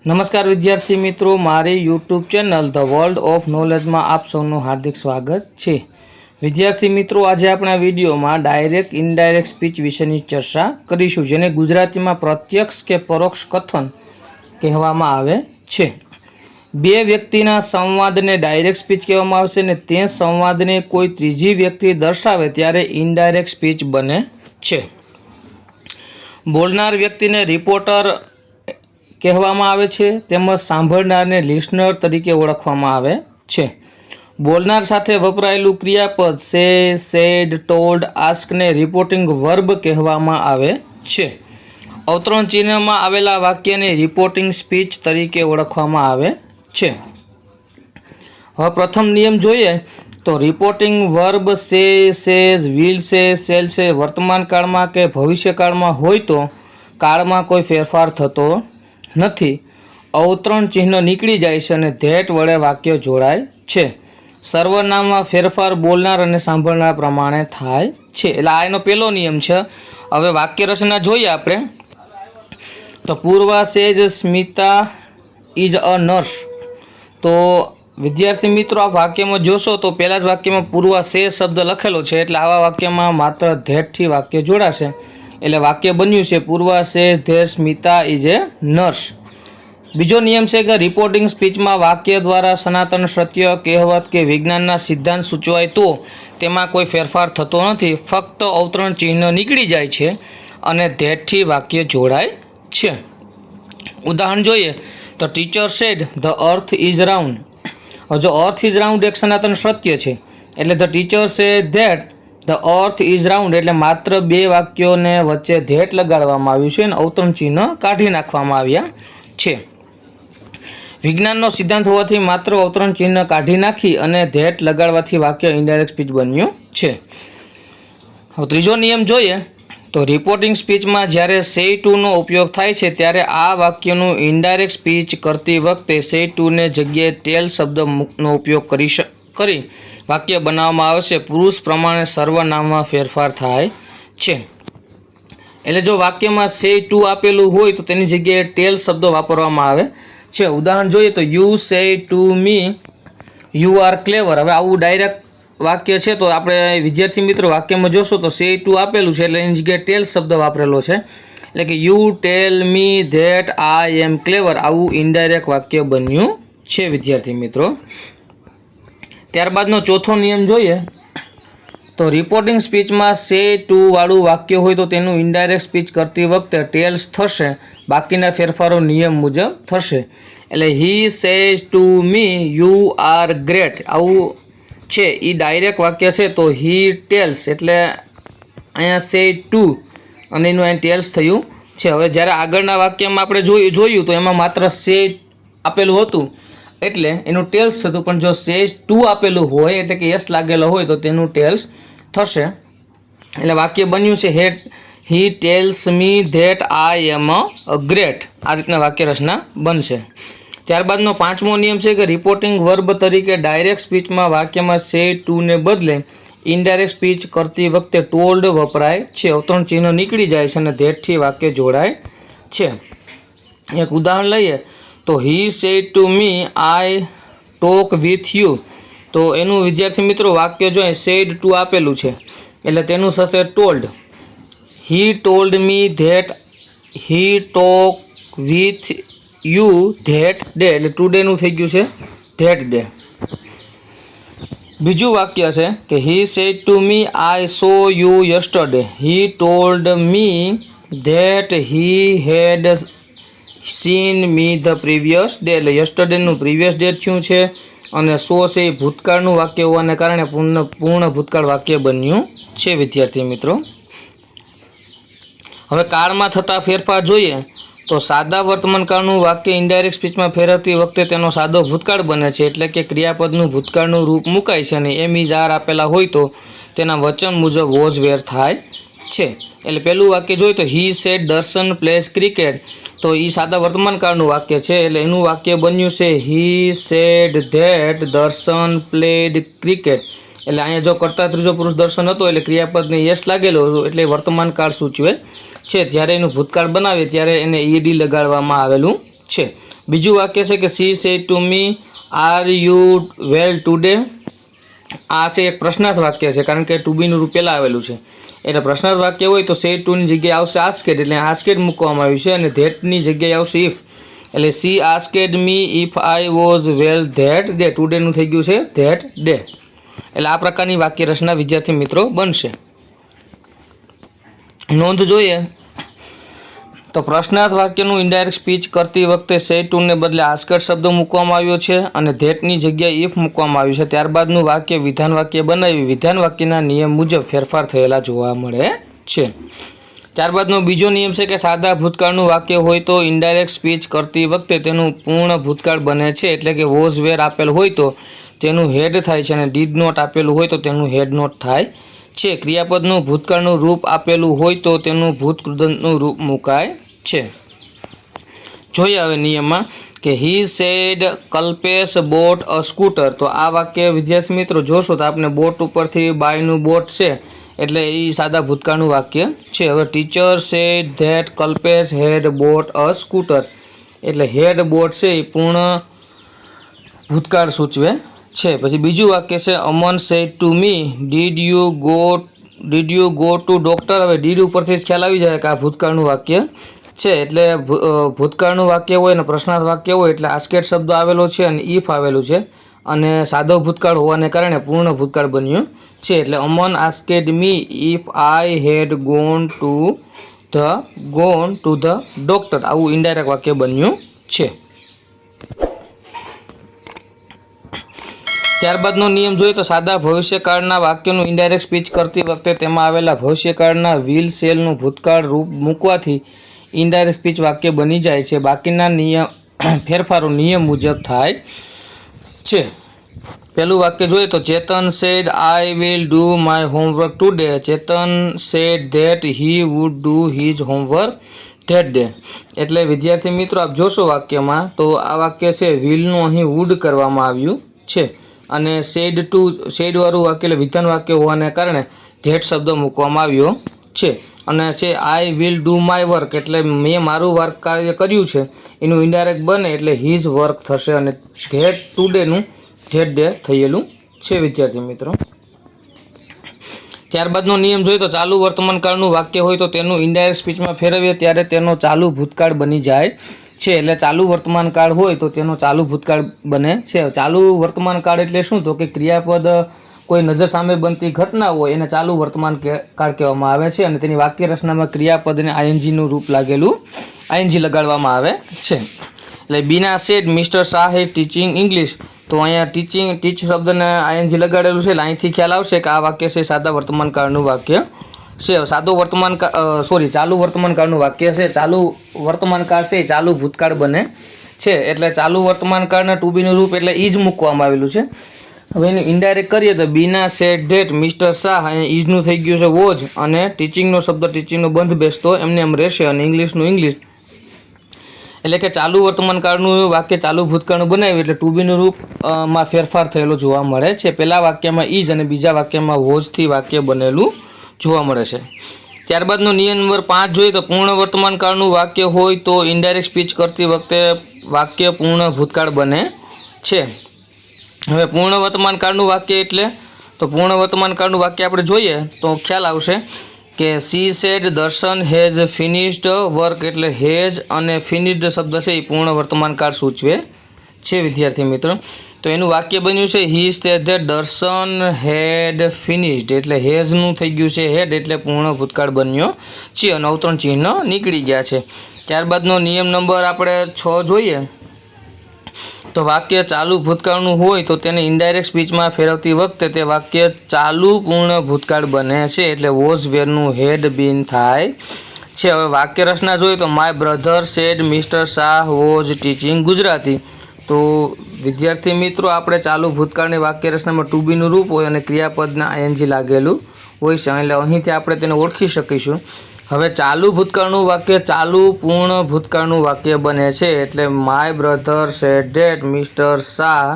नमस्कार विद्यार्थी मित्रों, मारी यूट्यूब चेनल ध वर्ल्ड ऑफ नॉलेज में आप सौનું हार्दिक स्वागत है। विद्यार्थी मित्रों, आज आपणे विडियो में डायरेक्ट इनडायरेक्ट स्पीच विषयनी चर्चा करीशुं, जेने गुजराती में प्रत्यक्ष के परोक्ष कथन कहेवामां आवे छे। बे व्यक्तिना संवादने डायरेक्ट स्पीच कहेवामां आवे छे ने ते संवादने कोई त्रीजी व्यक्ति दर्शावे त्यारे इनडायरेक्ट स्पीच बने छे। बोलनार व्यक्तिने रिपोर्टर कहेवामां आवे छे, तेमज सांभळनारने लिसनर तरीके ओळखवामां आवे छे। बोलनार साथे वपरायेलुं क्रियापद से, सेड, टोल्ड, आस्क ने रिपोर्टिंग वर्ब कहेवामां आवे छे। अवतरण चिन्हमां आवेला वाक्यने रिपोर्टिंग स्पीच तरीके ओळखवामां आवे छे। हवे प्रथम नियम जोईए तो रिपोर्टिंग वर्ब से, सेज, विल से, सेल से वर्तमान काळमां के भविष्यकाळमां होय तो काळमां कोई फेरफार थतो નથી। अवतरण चिन्ह નીકળી જાય છે અને ધેટ વડે વાક્ય જોડાય છે। સર્વનામમાં ફેરફાર બોલનાર અને સાંભળનાર પ્રમાણે થાય છે। એટલે આ એનો પહેલો નિયમ છે। હવે વાક્ય રચના જોઈએ આપણે તો પૂર્વા સેજ સ્મિતા ઇઝ અ નર્સ। તો વિદ્યાર્થી મિત્રો, આ વાક્યમાં જોશો તો પહેલા જ વાક્યમાં પૂર્વા સે શબ્દ લખેલો છે, એટલે આવા વાક્યમાં માત્ર ધેટથી વાક્ય જોડાશે। એટલે વાક્ય બન્યું છે Purva says there Smita is a nurse. બીજો નિયમ છે કે રિપોર્ટિંગ સ્પીચમાં વાક્ય દ્વારા સનાતન સત્ય, કહેવત કે વિજ્ઞાનના સિદ્ધાંત સૂચવાય તો તેમાં કોઈ ફેરફાર થતો નથી, ફક્ત અવતરણ ચિહ્ન નીકળી જાય છે અને ધેટથી વાક્ય જોડાય છે। ઉદાહરણ જોઈએ તો teacher said the earth is round. જો અર્થ ઇઝ રાઉન્ડ એક સનાતન સત્ય છે, એટલે the teacher said that the earth is round એટલે માત્ર બે વાક્યોને વચ્ચે ધેટ લગાડવામાં આવ્યું છે અને અવતરણ ચિહ્ન કાઢી નાખવામાં આવ્યા છે। વિજ્ઞાનનો સિદ્ધાંત હોવાથી માત્ર અવતરણ ચિહ્ન કાઢી નાખી અને ધેટ લગાડવાથી વાક્ય ઇનડાયરેક્ટ સ્પીચ બન્યું છે। હવે ત્રીજો નિયમ જોઈએ તો રિપોર્ટિંગ સ્પીચમાં જ્યારે સે ટુનો ઉપયોગ થાય છે ત્યારે આ વાક્યનું ઇનડાયરેક્ટ સ્પીચ કરતી વખતે સે ટુને જગ્યાએ ટેલ શબ્દનો ઉપયોગ કરી વાક્ય બનાવવામાં આવે છે। પુરુષ પ્રમાણે સર્વનામમાં ફેરફાર થાય છે। એટલે જો વાક્યમાં સે ટુ આપેલું હોય તો તેની જગ્યાએ ટેલ શબ્દો વાપરવામાં આવે છે। ઉદાહરણ જોઈએ તો you say to me you are clever. હવે આવું ડાયરેક્ટ વાક્ય છે તો આપણે વિદ્યાર્થી મિત્રો વાક્યમાં જોશો તો સે ટુ આપેલું છે એટલે એની જગ્યાએ ટેલ શબ્દ વાપરેલો છે, એટલે કે you tell me that I એમ ક્લેવર। આવું ઇનડાયરેક્ટ વાક્ય બન્યું છે વિદ્યાર્થી મિત્રો। ત્યારબાદનો ચોથો નિયમ જોઈએ તો રિપોર્ટિંગ સ્પીચમાં સે ટુ વાળું વાક્ય હોય તો તેનું ઇનડાયરેક્ટ સ્પીચ કરતી વખતે ટેલ્સ થશે, બાકીના ફેરફારો નિયમ મુજબ થશે। એટલે he says two me you R great આવું છે એ ડાયરેક્ટ વાક્ય છે તો હી ટેલ્સ એટલે અહીંયા સે ટુ અને એનું અહીં ટેલ્સ થયું છે। હવે જ્યારે આગળના વાક્યમાં આપણે જોયું તો એમાં માત્ર સે આપેલું હતું એટલે એનું ટેલ્સ થતું, પણ જો સેજ ટુ આપેલું હોય એટલે કે યસ લાગેલો હોય તો તેનું ટેલ્સ થશે। એટલે વાક્ય બન્યું છે he tells me that I am a great. આ રીતના વાક્ય રચના બનશે। ત્યારબાદનો પાંચમો નિયમ છે કે રિપોર્ટિંગ વર્બ તરીકે ડાયરેક્ટ સ્પીચમાં વાક્યમાં સે ટુને બદલે ઇનડાયરેક્ટ સ્પીચ કરતી વખતે ટોલ્ડ વપરાય છે। અવતરણ ચિહ્ન નીકળી જાય છે અને ધેટથી વાક્ય જોડાય છે। એક ઉદાહરણ લઈએ તો he said to me I talk with you. તો એનું વિદ્યાર્થી મિત્રો વાક્ય જોઈએ સેડ ટુ આપેલું છે એટલે તેનું થશે told. He told me that he talk with you that day એટલે ટુડેનું થઈ ગયું છે ધેટ ડે। બીજું વાક્ય છે કે he said to me I so you yesterday. He told me that he had seen me the previous day એટલે યસ્ટરડેનું previous date શું છે અને સો છે એ ભૂતકાળનું વાક્ય હોવાને કારણે પૂર્ણ ભૂતકાળ વાક્ય બન્યું છે વિદ્યાર્થી મિત્રો। હવે કાળમાં થતા ફેરફાર જોઈએ તો સાદા વર્તમાનકાળનું વાક્ય ઇનડાયરેક્ટ સ્પીચમાં ફેરવતી વખતે તેનો સાદો ભૂતકાળ બને છે, એટલે કે ક્રિયાપદનું ભૂતકાળનું રૂપ મુકાય છે અને એમ ઇઝ આર આપેલા હોય તો તેના વચન મુજબ વોઝ વેર થાય છે। એટલે પહેલું વાક્ય જોઈએ તો હી સેડ દર્શન પ્લેસ ક્રિકેટ। તો એ સાદા વર્તમાનકાળનું વાક્ય છે એટલે એનું વાક્ય બન્યું છે હી સેડ ધેટ દર્શન પ્લેડ ક્રિકેટ। એટલે અહીંયા જો કરતા ત્રીજો પુરુષ દર્શન હતો એટલે ક્રિયાપદને યસ લાગેલો હતો એટલે વર્તમાનકાળ સૂચવે છે। જ્યારે એનું ભૂતકાળ બનાવે ત્યારે એને ઈડી લગાડવામાં આવેલું છે। બીજું વાક્ય છે કે C sad to me are you well today. આ છે એક પ્રશ્નાર્થ વાક્ય છે, કારણ કે ટુ બીનું રૂપ પહેલાં આવેલું છે. એટલે પ્રશ્નાર્થ વાક્ય હોય તો સેડ ટુની જગ્યાએ આવશે આસ્કેડ, એટલે આસ્કેડ મૂકવામાં આવ્યું છે. અને ધેટની જગ્યાએ આવશે ઇફ, એટલે she asked me if I was well that day. ટુડેનું થઈ ગયું છે ધેટ ડે. એટલે આ પ્રકારની વાક્ય રચના વિદ્યાર્થી મિત્રો બનશે. નોંધ જોઈએ તો પ્રશ્નાર્થ વાક્યનું ઇનડાયરેક્ટ સ્પીચ કરતી વખતે સેડ ટુને બદલે આસ્કેડ શબ્દ મૂકવામાં આવ્યો છે અને ધેટની જગ્યાએ ઇફ મૂકવામાં આવ્યું છે. ત્યારબાદનું વાક્ય વિધાન વાક્ય બનાવી વિધાન વાક્યના નિયમ મુજબ ફેરફાર થયેલા જોવા મળે છે. ત્યારબાદનો બીજો નિયમ છે કે સાદા ભૂતકાળનું વાક્ય હોય તો ઇનડાયરેક્ટ સ્પીચ કરતી વખતે તેનું પૂર્ણ ભૂતકાળ બને છે. એટલે કે વોઝ વેર આપેલ હોય તો તેનું હેડ થાય છે અને ડીડ નોટ આપેલું હોય તો તેનું હેડ નોટ થાય છે. ક્રિયાપદનું ભૂતકાળનું રૂપ આપેલું હોય તો તેનું ભૂતકૃદંતનું રૂપ મુકાય છે. જોઈએ હવે નિયમમાં કે he said Kalpesh bought a scooter. તો આ વાક્ય વિદ્યાર્થી મિત્રો જોશો તો આપણે બોટ ઉપરથી બાયનું બોટ છે એટલે એ સાદા ભૂતકાળનું વાક્ય છે. હવે teacher said that Kalpesh had bought a scooter, એટલે હેડ બોટ છે એ પૂર્ણ ભૂતકાળ સૂચવે છે. પછી બીજું વાક્ય છે Aman said to me did you go to doctor. હવે ડીડ ઉપરથી જ ખ્યાલ આવી જાય કે આ ભૂતકાળનું વાક્ય છે. એટલે ભૂતકાળનું વાક્ય હોય અને પ્રશ્નાર્થ વાક્ય હોય એટલે આસ્કેડ શબ્દ આવેલો છે અને ઇફ આવેલું છે અને સાદો ભૂતકાળ હોવાને કારણે પૂર્ણ ભૂતકાળ બન્યું છે. એટલે Aman asked me if I had gone to the doctor, આવું ઇનડાયરેક્ટ વાક્ય બન્યું છે. ત્યારબાદનો નિયમ જોઈએ તો સાદા ભવિષ્યકાળના વાક્યનું ઇનડાયરેક્ટ સ્પીચ કરતી વખતે તેમાં આવેલા ભવિષ્યકાળના વિલ સેલનું ભૂતકાળ રૂપ મૂકવાથી ઇનડાયરેક્ટ સ્પીચ વાક્ય બની જાય છે. બાકીના નિયમ ફેરફારો નિયમ મુજબ થાય છે. પહેલું વાક્ય જોઈએ તો Chetan said I will do my homework today. Chetan said that he would do his homework that day. એટલે વિદ્યાર્થી મિત્રો આપ જોશો વાક્યમાં તો આ વાક્ય છે વિલનું અહીં વુડ કરવામાં આવ્યું છે અને સેડવાળું વાક્ય એટલે વિધાન વાક્ય હોવાને કારણે ધેટ શબ્દ મૂકવામાં આવ્યો છે. અને છે આઈ વિલ ડુ માય વર્ક, એટલે મેં મારું વર્ક કાર્ય કર્યું છે એનું ઇનડાયરેક્ટ બને એટલે હિઝ વર્ક થશે અને ધેટ ટુડેનું ધેટ ડે થયેલું છે વિદ્યાર્થી મિત્રો. ત્યારબાદનો નિયમ જોઈએ તો ચાલુ વર્તમાનકાળનું વાક્ય હોય તો તેનું ઇનડાયરેક્ટ સ્પીચમાં ફેરવીએ ત્યારે તેનો ચાલુ ભૂતકાળ બની જાય છે. એટલે ચાલુ વર્તમાનકાળ હોય તો તેનો ચાલુ ભૂતકાળ બને છે. ચાલુ વર્તમાનકાળ એટલે શું? તો કે ક્રિયાપદ કોઈ નજર સામે બનતી ઘટના હોય એને ચાલુ વર્તમાન કાળ કહેવામાં આવે છે અને તેની વાક્ય રચનામાં ક્રિયાપદને આઈએનજીનું રૂપ લાગેલું આઈએનજી લગાડવામાં આવે છે. એટલે Bina said mister Shah is teaching English. તો અહીંયા ટીચ શબ્દને આઈએનજી લગાડેલું છે એટલે અહીંથી ખ્યાલ આવશે કે આ વાક્ય છે સાદા વર્તમાનકાળનું વાક્ય છે. ચાલુ વર્તમાનકાળનું વાક્ય છે. ચાલુ વર્તમાનકાળ છે એ ચાલુ ભૂતકાળ બને છે. એટલે ચાલુ વર્તમાનકાળના ટુ બીનું રૂપ એટલે ઈજ મૂકવામાં આવેલું છે. હવે એનું ઇનડાયરેક્ટ કરીએ તો બીના સેડ ધેટ મિસ્ટર શાહ, અહીંયા ઈજનું થઈ ગયું છે વોઝ અને ટીચિંગનો શબ્દ ટીચિંગનો બંધ બેસતો એમને એમ રહેશે અને ઇંગ્લિશનું ઇંગ્લિશ. એટલે કે ચાલુ વર્તમાનકાળનું વાક્ય ચાલુ ભૂતકાળનું બનાવ્યું એટલે ટુ બીનું રૂપમાં ફેરફાર થયેલો જોવા મળે છે. પહેલા વાક્યમાં ઈજ અને બીજા વાક્યમાં વોઝથી વાક્ય બનેલું જોવા મળે છે. ત્યારબાદનો નિયમ નંબર 5 જોઈએ તો પૂર્ણ વર્તમાનકાળનું વાક્ય હોય તો ઇનડાયરેક્ટ સ્પીચ કરતી વખતે વાક્ય પૂર્ણ ભૂતકાળ બને છે. હવે પૂર્ણ વર્તમાનકાળનું વાક્ય એટલે તો પૂર્ણ વર્તમાનકાળનું વાક્ય આપણે જોઈએ તો ખ્યાલ આવશે કે સી સેડ દર્શન હેઝ ફિનિશ્ડ વર્ક, એટલે હેઝ અને ફિનિશ્ડ શબ્દ છે એ પૂર્ણ વર્તમાનકાળ સૂચવે છે વિદ્યાર્થી મિત્રો. તો એનું વાક્ય બન્યું છે હી સેડ ધેટ દર્શન હેડ ફિનિશ્ડ, એટલે હેઝનું થઈ ગયું છે હેડ એટલે પૂર્ણ ભૂતકાળ બન્યો છે અને અવતરણ ચિહ્ન નીકળી ગયા છે. ત્યારબાદનો નિયમ નંબર આપણે 6 જોઈએ તો વાક્ય ચાલુ ભૂતકાળનું હોય તો તેને ઇનડાયરેક્ટ સ્પીચમાં ફેરવતી વખતે તે વાક્ય ચાલુ પૂર્ણ ભૂતકાળ બને છે. એટલે વોઝ વેરનું હેડ બીન થાય છે. હવે વાક્ય રચના જોઈએ તો my brother said mister Shah was teaching Gujarati. તો વિદ્યાર્થી મિત્રો આપણે ચાલુ ભૂતકાળની વાક્ય રચનામાં ટુ બીનું રૂપ હોય અને ક્રિયાપદના આઈએનજી લાગેલું હોય છે એટલે અહીંથી આપણે તેને ઓળખી શકીશું. હવે ચાલુ ભૂતકાળનું વાક્ય ચાલુ પૂર્ણ ભૂતકાળનું વાક્ય બને છે. એટલે my brother said that mister Shah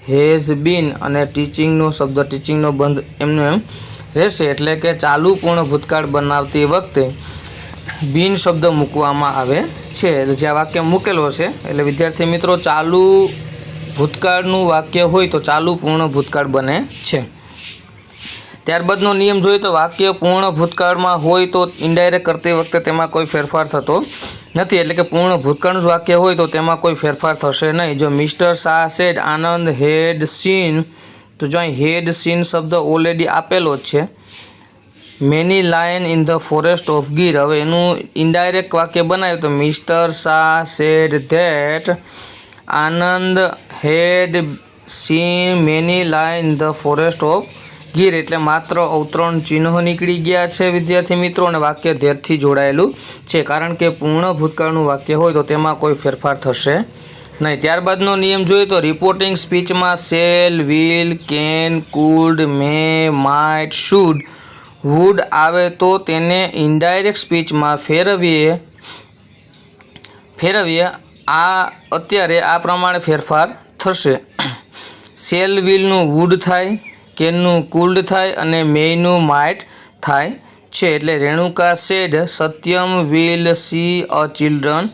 has been અને ટીચિંગનો શબ્દ ટીચિંગનો બંધ એમને એમ રહેશે. એટલે કે ચાલુ પૂર્ણ ભૂતકાળ બનાવતી વખતે બીન શબ્દ મૂકવામાં આવે છે. જ્યાં વાક્ય મૂકેલો છે એટલે વિદ્યાર્થી મિત્રો ચાલુ ભૂતકાળનું વાક્ય હોય તો ચાલુ પૂર્ણ ભૂતકાળ બને છે. ત્યારબાદનો નિયમ જોઈએ તો વાક્ય પૂર્ણ ભૂતકાળમાં હોય તો ઇનડાયરેક્ટ કરતી વખતે તેમાં કોઈ ફેરફાર થતો નથી. એટલે કે પૂર્ણ ભૂતકાળનું જ વાક્ય હોય તો તેમાં કોઈ ફેરફાર થશે નહીં. જો mister Shah said Anand had seen, તો જો અહીં હેડ સીન શબ્દ ઓલરેડી આપેલો જ છે. Many lion in the forest of Gir, હવે એનું ઇનડાયરેક્ટ વાક્ય બનાવ્યું તો mister Shah said that Anand had scene many lion in the forest of Gir, એટલે માત્ર અવતરણ ચિહ્ન નીકળી ગયા છે વિદ્યાર્થી મિત્રો, અને વાક્ય ધેટથી જોડાયેલું છે. કારણ કે પૂર્ણ ભૂતકાળનું વાક્ય હોય તો તેમાં કોઈ ફેરફાર થશે નહીં. ત્યારબાદનો નિયમ જોઈએ તો રિપોર્ટિંગ સ્પીચમાં shall, will, can, could, may, might, should, would આવે તો તેને ઇનડાયરેક્ટ સ્પીચમાં ફેરવીએ આ અત્યારે આ પ્રમાણે ફેરફાર થશે. શેલ વિલનું વુડ થાય, કેનનું કુલ્ડ થાય અને મેયનું માઇટ થાય છે. એટલે Renuka said Satyam will see a children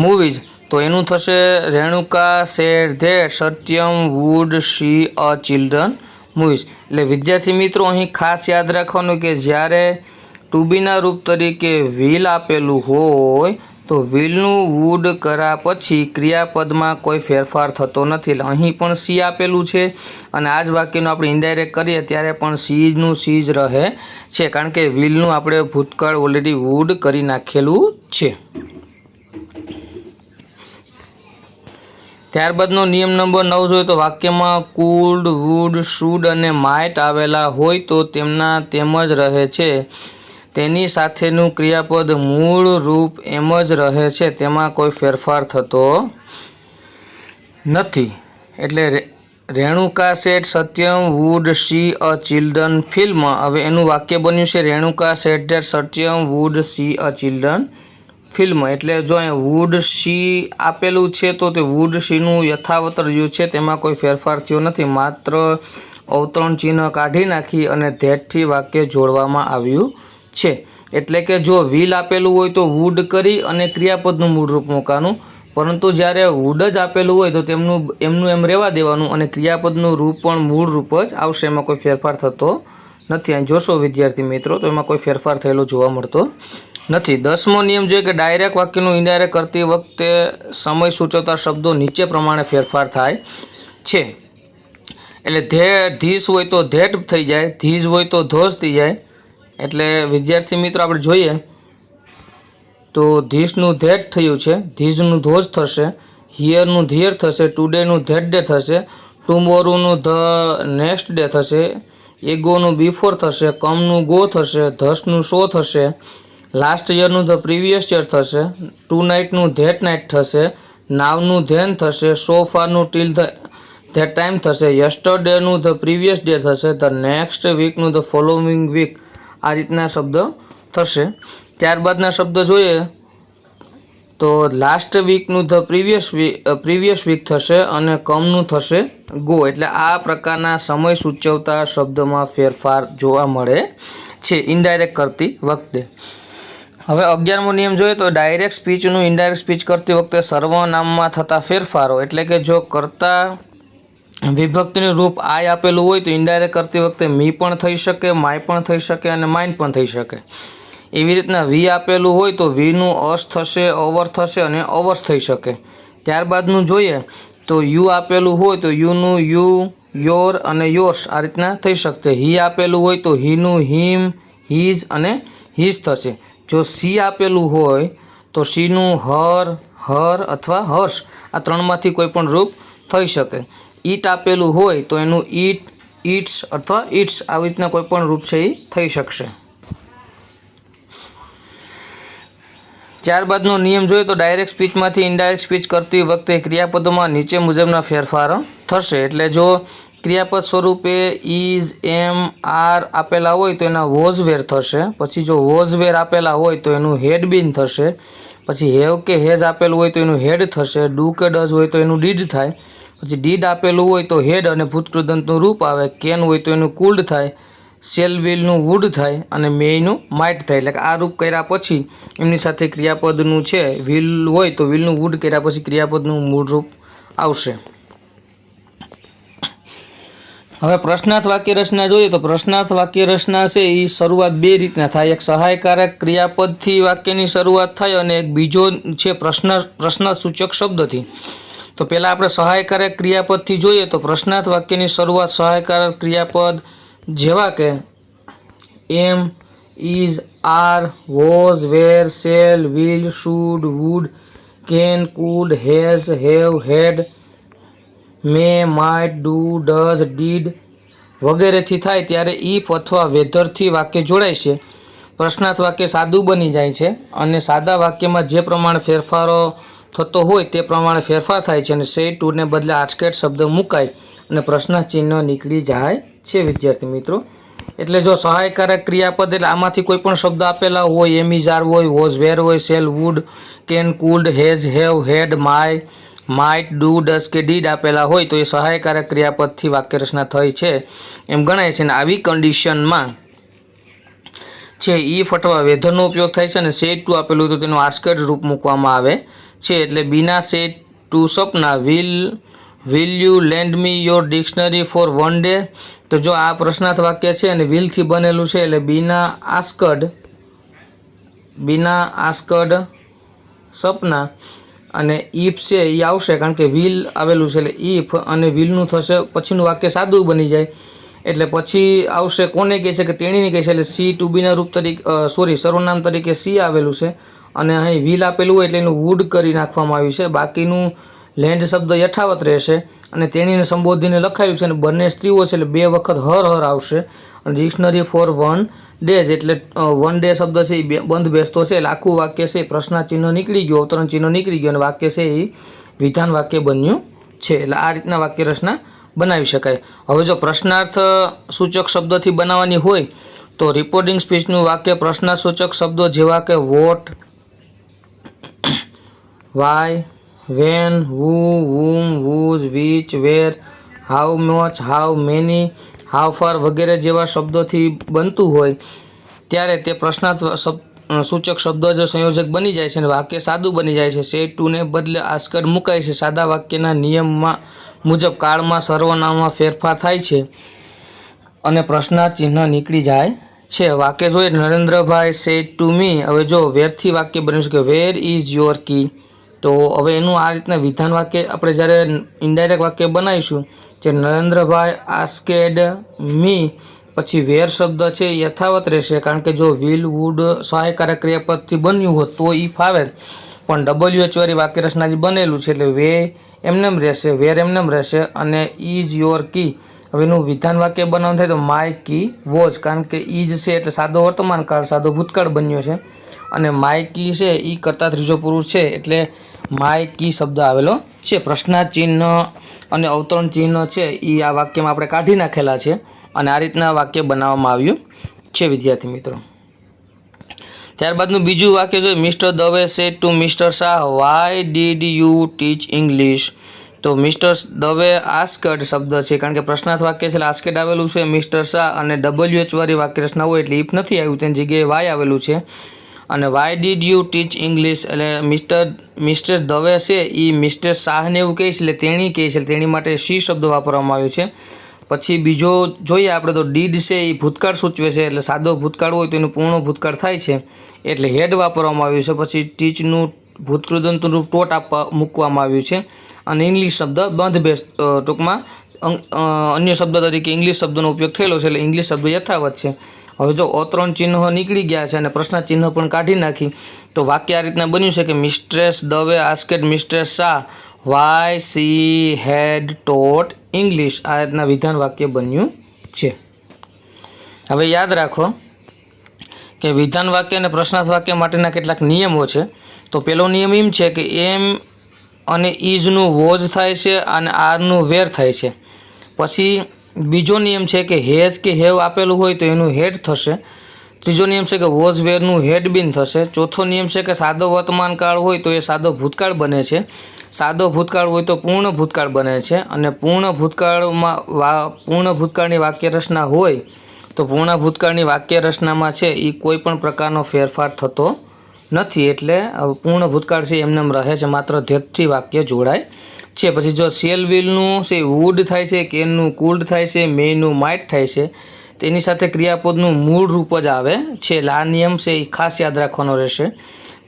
movies, તો એનું થશે Renuka said that Satyam would see a children movies. એટલે વિદ્યાર્થી મિત્રો અહીં ખાસ યાદ રાખવાનું કે જ્યારે ટુ બીના રૂપ તરીકે વિલ આપેલું હોય તો વિલનું વુડ કર્યા પછી ક્રિયાપદમાં કોઈ ફેરફાર થતો નથી. એટલે અહીં પણ સી આપેલું છે અને આ જ વાક્યનું આપણે ઇનડાયરેક્ટ કરીએ ત્યારે પણ સીનું સી જ રહે છે, કારણ કે વિલનું આપણે ભૂતકાળ ઓલરેડી વુડ કરી નાખેલું છે. ત્યારબાદનો નિયમ નંબર 9 જોઈએ તો વાક્યમાં કુલ્ડ, વુડ, શુડ અને માઇટ આવેલા હોય તો તેમના તેમ જ રહે છે. તેની સાથેનું ક્રિયાપદ મૂળ રૂપ એમ જ રહે છે, તેમાં કોઈ ફેરફાર થતો નથી. એટલે Renuka said Satyam would see a children film, હવે એનું વાક્ય બન્યું છે Renuka said that Satyam would see a children film. એટલે જો અહીંયા વુડ સી આપેલું છે તો તે વુડ સીનું યથાવત રહ્યું છે, તેમાં કોઈ ફેરફાર થયો નથી. માત્ર અવતરણ ચિહ્ન કાઢી નાખી અને ધેટથી વાક્ય જોડવામાં આવ્યું છે. એટલે કે જો વિલ આપેલું હોય તો વુડ કરી અને ક્રિયાપદનું મૂળ રૂપ મૂકવાનું, પરંતુ જ્યારે વુડ જ આપેલું હોય તો એમનું એમ રહેવા દેવાનું અને ક્રિયાપદનું રૂપ પણ મૂળ રૂપ જ આવશે, એમાં કોઈ ફેરફાર થતો નથી. અહીં જોશો વિદ્યાર્થી મિત્રો તો એમાં કોઈ ફેરફાર થયેલો જોવા મળતો નથી. 10મો નિયમ જોઈએ કે ડાયરેક્ટ વાક્યનું ઇનડાયરેક્ટ કરતી વખતે સમય સૂચવતા શબ્દો નીચે પ્રમાણે ફેરફાર થાય છે. એટલે ધીસ હોય તો ધેટ થઈ જાય, ધીજ હોય તો ધોજ થઈ જાય. એટલે વિદ્યાર્થી મિત્રો આપણે જોઈએ તો ધીસનું ધેટ થયું છે, ધીજનું ધોજ થશે, હિયરનું ધીયર થશે, ટુડેનું ધેટ ડે થશે, ટુમોરોનું ધ નેક્સ્ટ ડે થશે, એગોનું બિફોર થશે, કમનું ગો થશે, ધસનું શો થશે, લાસ્ટ યરનું ધ પ્રીવિયસ યર થશે, ટુ નાઇટનું ધેટ નાઇટ થશે, નાવનું ધેન થશે, સો ફારનું ટીલ ધેટ ટાઈમ થશે, યસ્ટરડેનું ધ પ્રીવિયસ ડે થશે, ધ નેક્સ્ટ વીકનું ધ ફોલોવિંગ વીક. આ રીતના શબ્દ થશે. ત્યારબાદના શબ્દ જોઈએ તો લાસ્ટ વીકનું ધ પ્રીવિયસ વીક થશે અને કમનું થશે ગો. એટલે આ પ્રકારના સમય સૂચવતા શબ્દમાં ફેરફાર જોવા મળે છે ઇનડાયરેક્ટ કરતી વખતે. હવે 11મો નિયમ જોઈએ તો ડાયરેક્ટ સ્પીચનું ઇનડાયરેક્ટ સ્પીચ કરતી વખતે સર્વનામમાં થતા ફેરફારો. એટલે કે જો કરતા વિભક્તિનું રૂપ આય આપેલું હોય તો ઇનડાયરેક્ટ કરતી વખતે મી પણ થઈ શકે, માય પણ થઈ શકે અને માઇન પણ થઈ શકે. એવી રીતના વી આપેલું હોય તો વીનું અસ થશે, ઓવર થશે અને ઓવર્સ થઈ શકે. ત્યારબાદનું જોઈએ તો યુ આપેલું હોય તો યુનું યુ, યોર અને યોર્સ આ રીતના થઈ શકશે. હી આપેલું હોય તો હીનું હિમ, હીઝ અને હીઝ થશે. જો સી આપેલું હોય તો સીનું હર, હર અથવા હર્ષ આ ત્રણમાંથી કોઈ પણ રૂપ થઈ શકે. ઈટ આપેલું હોય તો એનું ઈટ, ઈટ્સ અથવા ઈટ્સ આવી રીતના કોઈ પણ રૂપ છે એ થઈ શકશે. ત્યારબાદનો નિયમ જોઈએ તો ડાયરેક્ટ સ્પીચમાંથી ઇનડાયરેક્ટ સ્પીચ કરતી વખતે ક્રિયાપદોમાં નીચે મુજબના ફેરફારો થશે. એટલે જો ક્રિયાપદ સ્વરૂપે ઇઝ, એમ, આર આપેલા હોય તો એના વોઝ વેર થશે. પછી જો વોઝ વેર આપેલા હોય તો એનું હેડ બીન થશે. પછી હેવ કે હેઝ આપેલું હોય તો એનું હેડ થશે. ડુ કે ડઝ હોય તો એનું ડીડ થાય. પછી ડીડ આપેલું હોય તો હેડ અને ભૂતકૃદંતનું રૂપ આવે. કેન હોય તો એનું કુલ્ડ થાય. શેલ વિલનું વુડ થાય અને મેયનું માઇટ થાય. એટલે કે આ રૂપ કર્યા પછી એમની સાથે ક્રિયાપદનું છે વિલ હોય તો વિલનું વુડ કર્યા પછી ક્રિયાપદનું મૂળ રૂપ આવશે. હવે પ્રશ્નાર્થ વાક્ય રચના જોઈએ તો પ્રશ્નાર્થ વાક્ય રચના છે એ શરૂઆત બે રીતના થાય. એક સહાયકારક ક્રિયાપદથી વાક્યની શરૂઆત થાય અને એક બીજો છે પ્રશ્નસૂચક શબ્દથી. તો પહેલાં આપણે સહાયકારક ક્રિયાપદથી જોઈએ તો પ્રશ્નાર્થ વાક્યની શરૂઆત સહાયકારક ક્રિયાપદ જેવા કે am, is, are, was, were, shall, will, should, would, can, could, has, have, had, may, might, do, does, did વગેરેથી થાય ત્યારે ઇફ અથવા વેધરથી વાક્ય જોડાય છે. પ્રશ્નાર્થ વાક્ય સાદું બની જાય છે અને સાદા વાક્યમાં જે પ્રમાણે ફેરફારો થતો હોય તે પ્રમાણે ફેરફાર થાય છે અને સેડ ટુને બદલે આસ્કેડ શબ્દ મુકાય અને પ્રશ્ન ચિહ્ન નીકળી જાય છે. વિદ્યાર્થી મિત્રો, એટલે જો સહાયકારક ક્રિયાપદ એટલે આમાંથી કોઈ પણ શબ્દ આપેલા હોય, એમ, ઇઝ, આર હોય, વોઝ, વેર હોય, shall, would, can, could, has, have, had, may, might, do, does કે ડીડ આપેલા હોય તો એ સહાયકારક ક્રિયાપદથી વાક્ય રચના થઈ છે એમ ગણાય છે. અને આવી કન્ડિશનમાં છે ઇફ અથવા વેધરનો ઉપયોગ થાય છે અને સેડ ટુ આપેલું તો તેનું આસ્કેડ રૂપ મૂકવામાં આવે છે. એટલે Bina said to Sapna will you lend me your dictionary for one day. તો જો આ પ્રશ્નાર્થ વાક્ય છે અને વિલથી બનેલું છે એટલે બીના આસ્કડ સપના અને ઇફ છે એ આવશે કારણ કે વિલ આવેલું છે એટલે ઇફ અને વિલનું થશે પછીનું વાક્ય સાદું બની જાય. એટલે પછી આવશે કોને કહે છે કે તેણીને કહે છે એટલે સી ટુ બીના રૂપ તરીકે સર્વનામ તરીકે સી આવેલું છે અને અહીં વિલ આપેલું હોય એટલે એનું વુડ કરી નાખવામાં આવ્યું છે. બાકીનું લેન્ડ શબ્દ યથાવત રહેશે અને તેણીને સંબોધીને લખાયું છે અને બંને સ્ત્રીઓ છે એટલે બે વખત હર આવશે. અને ડિક્શનરી ફોર વન ડેઝ એટલે વન ડે શબ્દ છે એ બંધ બેસતો છે એટલે આખું વાક્ય છે પ્રશ્ન ચિહ્ન નીકળી ગયું, અવતરણ ચિહ્ન નીકળી ગયું અને વાક્ય છે એ વિધાન વાક્ય બન્યું છે. એટલે આ રીતના વાક્ય રચના બનાવી શકાય. હવે જો પ્રશ્નાર્થ સૂચક શબ્દથી બનાવવાની હોય તો રિપોર્ટિંગ સ્પીચનું વાક્ય પ્રશ્નાર્થ સૂચક શબ્દો જેવા કે what, why, when, who, whom, whose, which, where, how much, how many, how far વગેરે જેવા શબ્દોથી બનતું હોય ત્યારે તે પ્રશ્નાર્થ સૂચક શબ્દ જો સંયોજક બની જાય છે અને વાક્ય સાદું બની જાય છે. સેડ ટુને બદલે આસ્કડ મુકાય છે. સાદા વાક્યના નિયમમાં મુજબ કાળમાં સર્વનામમાં ફેરફાર થાય છે અને પ્રશ્નાર્થ ચિહ્ન નીકળી જાય છે. વાક્ય જોઈએ નરેન્દ્રભાઈ સેડ ટુ મી. હવે જો વેરથી વાક્ય બન્યું છે કે વેર ઇઝ યોર કી. તો હવે એનું આ રીતના વિધાન વાક્ય આપણે જ્યારે ઇનડાયરેક્ટ વાક્ય બનાવીશું જે નરેન્દ્રભાઈ આસ્કેડ મી પછી વેર શબ્દ છે એ યથાવત રહેશે કારણ કે જો વિલ, વુડ સહાયકારક ક્રિયાપદથી બન્યું હોત તો ઇફ આવે પણ WH વાળી વાક્ય રચના જે બનેલું છે એટલે વે એમનેમ રહેશે, વેર એમનેમ રહેશે અને ઇઝ યોર કી. હવે એનું વિધાન વાક્ય બનાવવાનું થાય તો માય કી વોઝ કારણ કે ઇઝ છે એટલે સાદો વર્તમાન કાળ સાદો ભૂતકાળ બન્યો છે અને માય કી છે એ કરતાં ત્રીજો પુરુષ છે એટલે માય કી શબ્દ આવેલો છે. પ્રશ્નાર્થ ચિહ્ન અને અવતરણ ચિહ્ન છે એ આ વાક્યમાં આપણે કાઢી નાખેલા છે અને આ રીતના વાક્ય બનાવવામાં આવ્યું છે. વિદ્યાર્થી મિત્રો, ત્યારબાદનું બીજું વાક્ય જોઈએ mister Dave said to mister Shah why did you teach English. તો મિસ્ટર દવે આસ્કડ શબ્દ છે કારણ કે પ્રશ્નાર્થ વાક્ય છે એટલે આસ્કેડ આવેલું છે. મિસ્ટર શાહ અને WH વાળી વાક્ય રચના હોય એટલે ઇફ નથી આવ્યું તેની જગ્યાએ વાય આવેલું છે અને why did you teach English એટલે મિસ્ટર દવે છે એ મિસ્ટર શાહને એવું કહે છે એટલે તેણી કહે છે તેણી માટે સી શબ્દ વાપરવામાં આવ્યો છે. પછી બીજો જોઈએ આપણે તો ડીડ છે એ ભૂતકાળ સૂચવે છે એટલે સાદો ભૂતકાળ હોય તો એનું પૂર્ણ ભૂતકાળ થાય છે એટલે હેડ વાપરવામાં આવ્યું છે. પછી ટીચનું ભૂતકૃદંતનું રૂપ ટોટ મૂકવામાં આવ્યું છે અને ઇંગ્લિશ શબ્દ બંધ ટૂંકમાં અન્ય શબ્દ તરીકે ઇંગ્લિશ શબ્દનો ઉપયોગ થયેલો છે એટલે ઇંગ્લિશ શબ્દ યથાવત છે. હવે જો અવતરણ ચિહ્ન નીકળી ગયા છે અને પ્રશ્ન ચિહ્ન પણ કાઢી નાખી તો વાક્ય આ રીતના બન્યું છે કે mistress Dave asked mister Shah why she had taught English. આ રીતના વિધાન વાક્ય બન્યું છે. હવે યાદ રાખો કે વિધાન વાક્ય અને પ્રશ્નાર્થ વાક્ય માટેના કેટલાક નિયમો છે. તો પહેલો નિયમ એમ છે કે એમ અને ઇઝનું વોઝ થાય છે અને આરનું વેર થાય છે. પછી બીજો નિયમ છે કે હેઝ કે હેવ આપેલું હોય તો એનું હેડ થશે. ત્રીજો નિયમ છે કે વોઝ વેરનું હેડ બીન થશે. ચોથો નિયમ છે કે સાદો વર્તમાન કાળ હોય તો એ સાદો ભૂતકાળ બને છે. સાદો ભૂતકાળ હોય તો પૂર્ણ ભૂતકાળ બને છે અને પૂર્ણ ભૂતકાળની વાક્ય રચના હોય તો તો પૂર્ણ ભૂતકાળની વાક્ય રચનામાં છે એ કોઈ પણ પ્રકારનો ફેરફાર થતો નથી, એટલે પૂર્ણ ભૂતકાળ છે એમને એમ રહે છે, માત્ર ધેટથી વાક્ય જોડાય છે. પછી જો શેલ વિલનું છે વુડ થાય છે, કેનનું કુલ્ડ થાય છે, મેયનું માઇટ થાય છે, તેની સાથે ક્રિયાપદનું મૂળ રૂપ જ આવે છે. એટલે આ નિયમ છે એ ખાસ યાદ રાખવાનો રહેશે.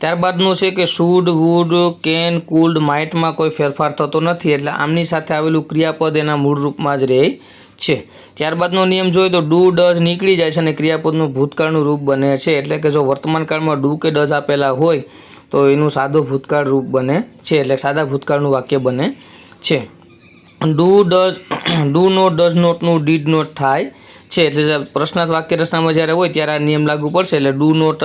ત્યારબાદનું છે કે શુડ, વુડ, કેન, કુલ્ડ, માઇટમાં કોઈ ફેરફાર થતો નથી, એટલે આમની સાથે આવેલું ક્રિયાપદ એના મૂળ રૂપમાં જ રહે છે. ત્યારબાદનો નિયમ જોઈએ તો ડુ, ડઝ નીકળી જાય છે અને ક્રિયાપદનું ભૂતકાળનું રૂપ બને છે. એટલે કે જો વર્તમાન કાળમાં ડુ કે ડઝ આપેલા હોય તો એનું સાદો ભૂતકાળ રૂપ બને છે, એટલે સાદા ભૂતકાળનું વાક્ય બને છે. Do, does, do not, does નોટનું ડીડ નોટ થાય છે. એટલે પ્રશ્નાર્થ વાક્ય રચનામાં જ્યારે હોય ત્યારે આ નિયમ લાગુ પડશે. એટલે ડુ નોટ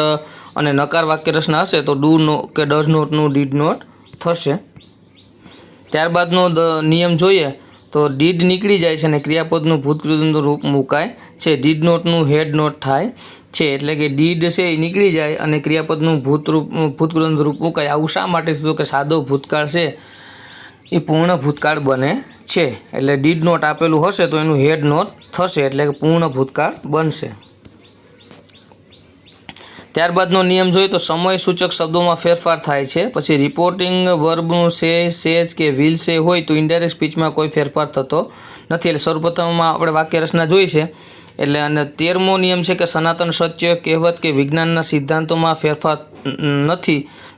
અને નકાર વાક્ય રચના હશે તો ડુ નો કે ડઝ નોટનું ડીડ નોટ થશે. ત્યારબાદનો નિયમ જોઈએ તો ડીડ નીકળી જાય છે અને ક્રિયાપદનું ભૂતકૃતનું રૂપ મુકાય છે. ડીડ નોટનું હેડ નોટ થાય છે, એટલે કે ડીડ છે એ નીકળી જાય અને ક્રિયાપદનું ભૂતકૃતનું રૂપ મુકાય. આવું શા માટે થયું? કે સાદો ભૂતકાળ છે એ પૂર્ણ ભૂતકાળ બને છે. એટલે ડીડ નોટ આપેલું હશે તો એનું હેડ નોટ થશે, એટલે કે પૂર્ણ ભૂતકાળ બનશે. ત્યારબાદનો નિયમ જોઈએ તો સમય સૂચક શબ્દોમાં ફેરફાર થાય છે. પછી રિપોર્ટિંગ વર્બનું સેજ કે વિલ સે હોય તો ઇનડાયરેક્ટ સ્પીચમાં કોઈ ફેરફાર થતો નથી. એટલે સર્વપ્રથમમાં આપણે વાક્ય રચના જોઈ છે. એટલે અને 13મો નિયમ છે કે સનાતન સત્ય, કહેવત કે વિજ્ઞાનના સિદ્ધાંતોમાં ફેરફાર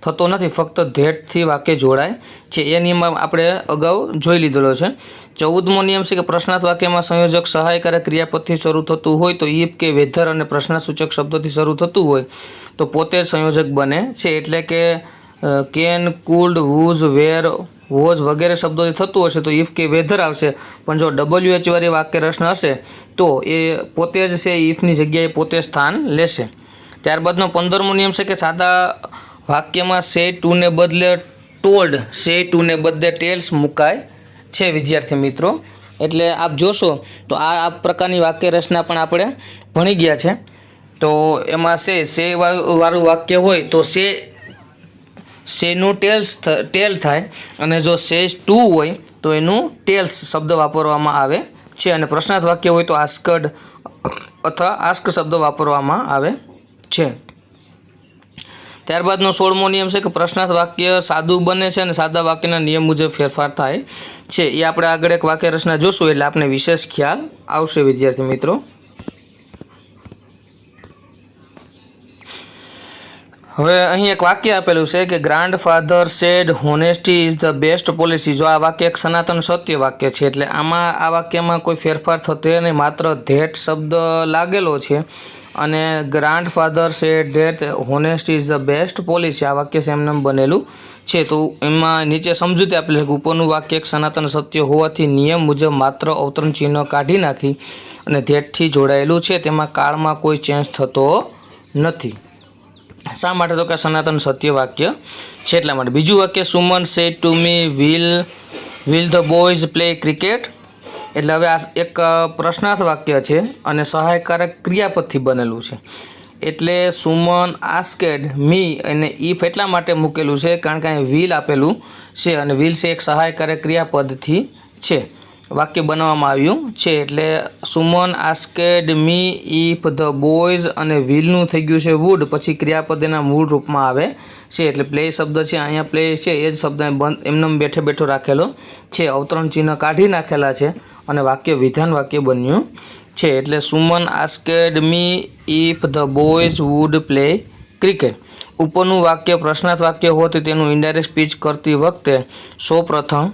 થતો નથી, ફક્ત ધેટથી વાક્ય જોડાય છે. એ નિયમ આપણે અગાઉ જોઈ લીધેલો છે. 14મો નિયમ છે કે પ્રશ્નાર્થ વાક્યમાં સંયોજક સહાયકારક ક્રિયાપદથી શરૂ થતું હોય તો ઇફ કે વેધર અને પ્રશ્નાસૂચક શબ્દોથી શરૂ થતું હોય તો પોતે જ સંયોજક બને છે. એટલે કે can, could, would, were, was વગેરે શબ્દોથી થતું હશે તો ઇફ કે વેધર આવશે, પણ જો WH વાળી વાક્ય રચના હશે તો એ પોતે જ છે ઇફની જગ્યાએ પોતે સ્થાન લેશે. ત્યારબાદનો 15મો નિયમ છે કે સાદા વાક્યમાં સે ટુને બદલે ટોલ્ડ, સે ટુને બદલે ટેલ્સ મુકાય છે વિદ્યાર્થી મિત્રો. એટલે આપ જોશો તો આ પ્રકારની વાક્ય રચના પણ આપણે ભણી ગયા છે. તો એમાં સે વાળું વાક્ય હોય તો સેનું ટેલ થાય, અને જો સેઝ ટુ હોય તો એનું ટેલ્સ શબ્દ વાપરવામાં આવે છે. અને પ્રશ્નાર્થ વાક્ય હોય તો આસ્કડ અથવા આસ્ક શબ્દ વાપરવામાં આવે છે. ત્યારબાદનો 16મો નિયમ છે કે પ્રશ્નાર્થ વાક્ય સાદું બને છે અને સાદા વાક્યના નિયમ મુજબ ફેરફાર થાય છે. એ આપણે આગળ એક વાક્ય રચના જોશું એટલે આપણે વિશેષ ખ્યાલ આવશે વિદ્યાર્થી મિત્રો. હવે અહીં એક વાક્ય આપેલું છે કે grandfather said honesty is the best policy. જો આ વાક્ય એક સનાતન સત્ય વાક્ય છે, એટલે આમાં આ વાક્યમાં કોઈ ફેરફાર થતો નહીં, માત્ર ધેટ શબ્દ લાગેલો છે. અને grandfather said that honesty is the best policy આ વાક્ય છે એમને બનેલું છે. તો એમાં નીચે સમજૂતી આપેલી છે કે ઉપરનું વાક્ય એક સનાતન સત્ય હોવાથી નિયમ મુજબ માત્ર અવતરણ ચિહ્ન કાઢી નાખી અને ધેટથી જોડાયેલું છે, તેમાં કાળમાં કોઈ ચેન્જ થતો નથી. શા માટે? તો કે સનાતન સત્ય વાક્ય છે એટલા માટે. બીજું વાક્ય Suman sad to me will the boys play cricket. એટલે હવે આ એક પ્રશ્નાર્થ વાક્ય છે અને સહાયકારક ક્રિયાપદથી બનેલું છે. એટલે સુમન આસ્કેડ મી અને ઇફ એટલા માટે મૂકેલું છે કારણ કે અહીં વિલ આપેલું છે અને વિલ છે એક સહાયકારક ક્રિયાપદથી છે વાક્ય બનાવવામાં આવ્યું છે. એટલે Suman asked me if the boys અને વિલનું થઈ ગયું છે વુડ, પછી ક્રિયાપદ એના મૂળ રૂપમાં આવે છે. એટલે પ્લે શબ્દ છે અહીંયા પ્લે છે એ જ શબ્દ એમને બેઠો રાખેલો છે, અવતરણ ચિહ્ન કાઢી નાખેલા છે અને વાક્ય વિધાન વાક્ય બન્યું છે. એટલે Suman asked me if the boys would play cricket. ઉપરનું વાક્ય પ્રશ્નાર્થ વાક્ય હોવાથી તેનું ઇનડાયરેક્ટ સ્પીચ કરતી વખતે સૌપ્રથમ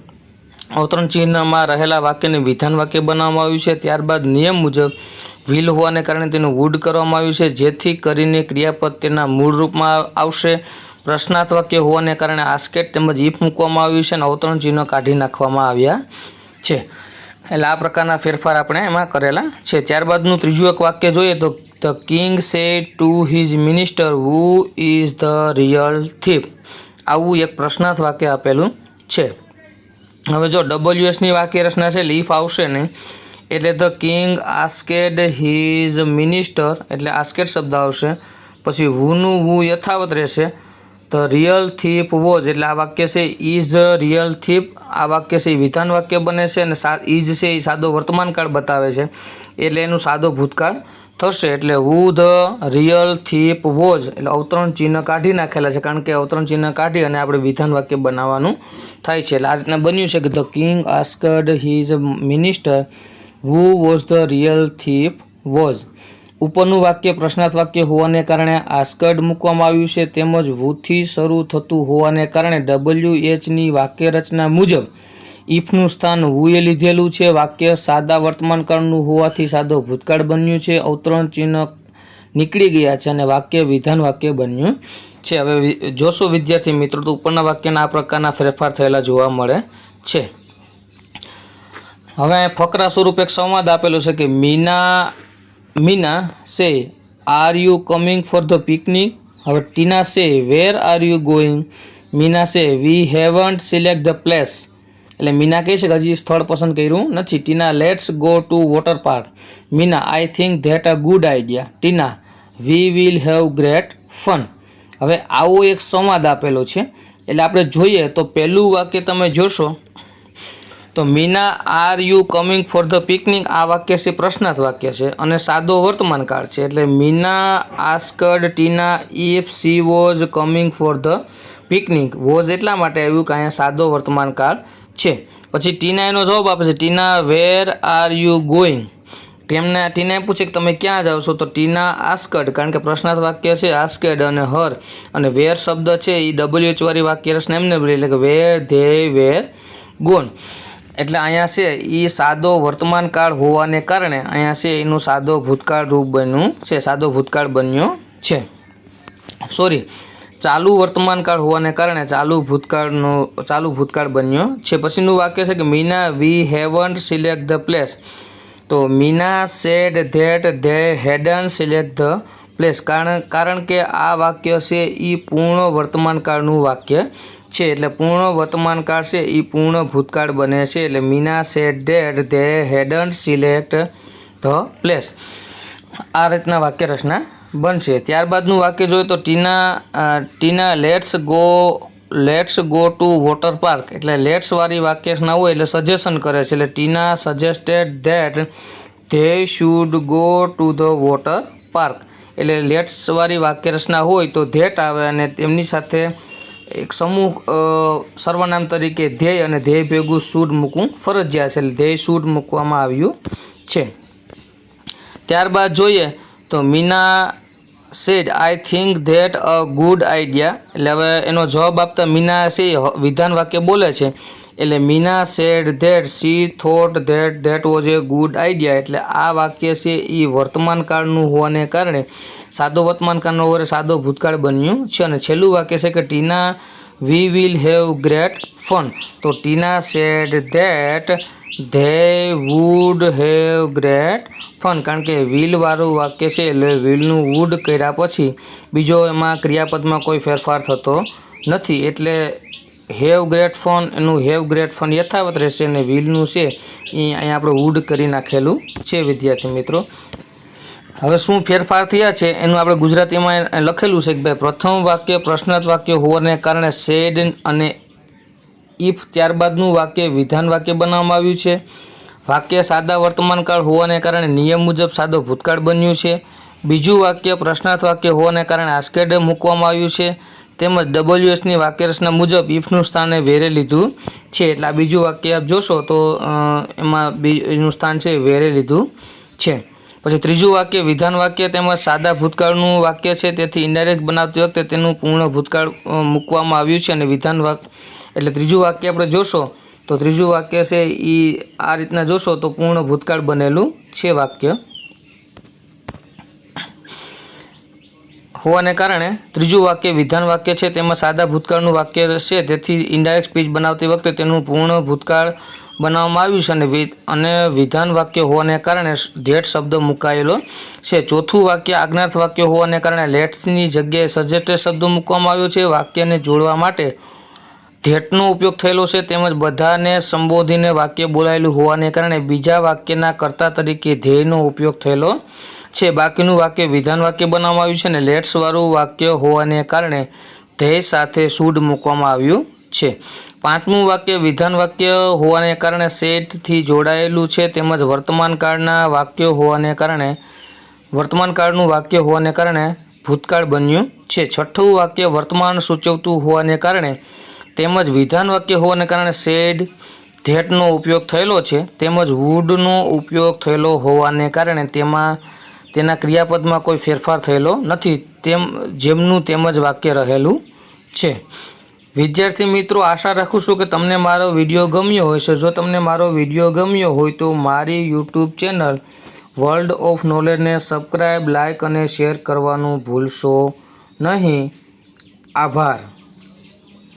અવતરણ ચિહ્નમાં રહેલા વાક્યને વિધાન વાક્ય બનાવવામાં આવ્યું છે. ત્યારબાદ નિયમ મુજબ વિલ હોવાને કારણે તેનું વુડ કરવામાં આવ્યું છે, જેથી કરીને ક્રિયાપદ તેના મૂળ રૂપમાં આવશે. પ્રશ્નાર્થ વાક્ય હોવાને કારણે આસ્કેટ તેમજ ઇફ મૂકવામાં આવ્યું છે અને અવતરણ ચિહ્નો કાઢી નાખવામાં આવ્યા છે. એટલે આ પ્રકારના ફેરફાર આપણે એમાં કરેલા છે. ત્યારબાદનું ત્રીજું એક વાક્ય જોઈએ તો the king said to his minister who is the real thief. આવું એક પ્રશ્નાર્થ વાક્ય આપેલું છે. હવે જો WHની વાક્ય રચના છે લીફ આવશે ને, એટલે ધ કિંગ આસ્કેડ હિઝ મિનિસ્ટર એટલે આસ્કેડ શબ્દ આવશે. પછી હુનું હુ યથાવત રહેશે. ધ રિયલ થીફ વોઝ એટલે આ વાક્ય છે ઇઝ ધ રિયલ થીફ આ વાક્ય છે એ વિધાન વાક્ય બને છે અને ઇઝ છે એ સાદો વર્તમાનકાળ બતાવે છે એટલે એનું સાદો ભૂતકાળ થશે એટલે હુ ધ રિયલ થીપ વોઝ એટલે અવતરણ ચિહ્ન કાઢી નાખેલા છે, કારણ કે અવતરણ ચિહ્ન કાઢી અને આપણે વિધાન વાક્ય બનાવવાનું થાય છે. એટલે આ રીતના બન્યું છે કે the king asked his minister who was the real thief was. ઉપરનું વાક્ય પ્રશ્નાર્થ વાક્ય હોવાને કારણે આસ્કડ મૂકવામાં આવ્યું છે, તેમજ હુથી શરૂ થતું હોવાને કારણે WHની વાક્ય રચના મુજબ ઇફનું સ્થાન હુએ લીધેલું છે. વાક્ય સાદા વર્તમાનકાળનું હોવાથી સાદો ભૂતકાળ બન્યું છે. અવતરણ ચિહ્ન નીકળી ગયા છે અને વાક્ય વિધાન વાક્ય બન્યું છે. હવે જોશો વિદ્યાર્થી મિત્રો તો ઉપરના વાક્યના આ પ્રકારના ફેરફાર થયેલા જોવા મળે છે. હવે ફકરા સ્વરૂપ એક સંવાદ આપેલો છે કે મીના સે are you coming for the picnic. હવે ટીના સે where are you going. Meena સે વી હેવન્ટ સિલેક્ટ ધ પ્લેસ. એટલે મીના કહે છે કે હજી સ્થળ પસંદ કર્યું નથી. Tina let's go to water park. Meena I think that a good idea. Tina we will have great fun. હવે આવો એક સંવાદ આપેલો છે એટલે આપણે જોઈએ તો પહેલું વાક્ય તમે જોશો તો Meena are you coming for the picnic આ વાક્ય છે પ્રશ્નાર્થ વાક્ય છે અને સાદો વર્તમાન કાળ છે. એટલે Meena asked Tina if she was coming for the picnic. Was એટલા માટે આવ્યું કે અહીંયા સાદો વર્તમાન કાળ છે. પછી ટીના એનો જવાબ આપે છે ટીના વેર આર યુ ગોઈંગ. ટીનાએ પૂછે કે તમે ક્યાં જાઓ છો, તો ટીના આસ્કડ કારણ કે પ્રશ્નાર્થ વાક્ય છે આસ્કડ અને હર અને વેર શબ્દ છે એ WH વાળી વાક્ય રચના એમને બોલી એટલે કે વેર ધે વેર ગોન. એટલે અહીંયા છે એ સાદો વર્તમાન કાળ હોવાને કારણે અહીંયા છે એનું સાદો ભૂતકાળ રૂપ બન્યું છે, સાદો ભૂતકાળ બન્યો છે. ચાલુ વર્તમાન કાળ હોવાને કારણે ચાલુ ભૂતકાળ બન્યો છે. પછીનું વાક્ય છે કે મીના વી હેવન્ટ સિલેક્ટ ધ પ્લેસ. તો Meena said that they hadn't select the place. કારણ કે આ વાક્ય છે એ પૂર્ણ વર્તમાન કાળનું વાક્ય છે. એટલે પૂર્ણ વર્તમાન કાળ છે એ પૂર્ણ ભૂતકાળ બને છે. એટલે Meena said that they hadn't select the place. આ રીતના વાક્ય રચના બનશે. ત્યારબાદનું વાક્ય જોઈએ તો Tina let's go to water park. એટલે લેટ્સ વાળી વાક્ય રચના હોય એટલે સજેશન કરે છે. એટલે Tina suggested that they should go to the water park. એટલે લેટ્સ વાળી વાક્ય રચના હોય તો ધેટ આવે અને તેમની સાથે એક સમૂહ સર્વનામ તરીકે ધ્યેય અને ધ્યેય ભેગું શુડ મૂકવું ફરજિયાત છે. એટલે ધ્યેય શુડ મૂકવામાં આવ્યું છે. ત્યારબાદ જોઈએ તો Meena said I think that a good idea. એટલે હવે એનો જવાબ આપતા મીના છે વિધાન વાક્ય બોલે છે. એટલે Meena said that she thought that was A good idea. એટલે આ વાક્ય છે એ વર્તમાન કાળનું હોવાને કારણે સાદો વર્તમાન કાળનો વડે સાદો ભૂતકાળ બન્યું છે. અને છેલ્લું વાક્ય છે કે Tina we will have great fun. તો Tina said that they would have great fun. કારણ કે વિલ વાળું વાક્ય છે એટલે વિલનું વુડ કર્યા પછી બીજો એમાં ક્રિયાપદમાં કોઈ ફેરફાર થતો નથી. એટલે હેવ ગ્રેટ ફન એનું હેવ ગ્રેટ ફન યથાવત રહેશે અને વિલનું છે એ અહીંયા આપણે વુડ કરી નાખેલું છે વિદ્યાર્થી મિત્રો. હવે શું ફેરફાર થયા છે એનું આપણે ગુજરાતીમાં લખેલું છે કે ભાઈ પ્રથમ વાક્ય પ્રશ્નાર્થ વાક્ય હોવાને કારણે સેડ અને ઇફ ત્યારબાદનું વાક્ય વિધાન વાક્ય બનાવવામાં આવ્યું છે. વાક્ય સાદા વર્તમાનકાળ હોવાને કારણે નિયમ મુજબ સાદો ભૂતકાળ બન્યું છે. બીજું વાક્ય પ્રશ્નાર્થ વાક્ય હોવાને કારણે આસ્કેડ મૂકવામાં આવ્યું છે. તેમજ WHની વાક્ય રચના મુજબ ઇફનું સ્થાને વેરે લીધું છે. એટલે આ બીજું વાક્ય આપ જોશો તો એમાં એનું સ્થાન છે વેરે લીધું છે. પછી ત્રીજું વાક્ય વિધાન વાક્ય તેમજ સાદા ભૂતકાળનું વાક્ય છે, તેથી ઇન્ડાયરેક્ટ બનાવતી વખતે તેનું પૂર્ણ ભૂતકાળ મૂકવામાં આવ્યું છે. અને વિધાન વાક્ય એટલે ત્રીજું વાક્ય આપણે જોશો તો ત્રીજું વાક્ય છે એ આ રીતના જોશો તો પૂર્ણ ભૂતકાળ બનેલું છે વાક્ય હોવાને કારણે ત્રીજું વાક્ય વિધાન વાક્ય છે તેમાં સાદા ભૂતકાળનું વાક્ય છે, તેથી ઇન્ડાયરેક્ટ સ્પીચ બનાવતી વખતે તેનું પૂર્ણ ભૂતકાળ બનાવવામાં આવ્યું છે. અને વિધાન વાક્ય હોવાને કારણે ધેટ શબ્દ મુકાયેલો છે. ચોથું વાક્ય આજ્ઞાર્થ વાક્ય હોવાને કારણે લેટ્સની જગ્યાએ સજેસ્ટેડ શબ્દ મૂકવામાં આવ્યો છે. વાક્યને જોડવા માટે ધેટનો ઉપયોગ થયેલો છે. તેમજ બધાને સંબોધીને વાક્ય બોલાયેલું હોવાને કારણે બીજા વાક્યના કર્તા તરીકે ધ્યેયનો ઉપયોગ થયેલો છે. બાકીનું વાક્ય વિધાન વાક્ય બનાવવામાં આવ્યું છે અને લેટ્સવાળું વાક્ય હોવાને કારણે ધ્યેય સાથે શુડ મૂકવામાં આવ્યું છે. પાંચમું વાક્ય વિધાન વાક્ય હોવાને કારણે સેટથી જોડાયેલું છે, તેમજ વર્તમાન કાળના વાક્યો હોવાને કારણે વર્તમાનકાળનું વાક્ય હોવાને કારણે ભૂતકાળ બન્યું છે. છઠ્ઠું વાક્ય વર્તમાન સૂચવતું હોવાને કારણે તેમજ વિધાન વાક્ય હોવાને કારણે સેડ ધેટનો ઉપયોગ થયેલો છે તેમજ વુડનો ઉપયોગ થયેલો હોવાને કારણે તેના ક્રિયાપદમાં કોઈ ફેરફાર થયેલો નથી જેમનું તેમજ વાક્ય રહેલું છે. વિદ્યાર્થી મિત્રો, આશા રાખું છું કે તમને મારો વિડીયો ગમ્યો હોય છે. જો તમને મારો વિડીયો ગમ્યો હોય તો મારી યુટ્યુબ ચેનલ વર્લ્ડ ઓફ નોલેજને સબસ્ક્રાઈબ, લાઇક અને શેર કરવાનું ભૂલશો નહીં. આભાર.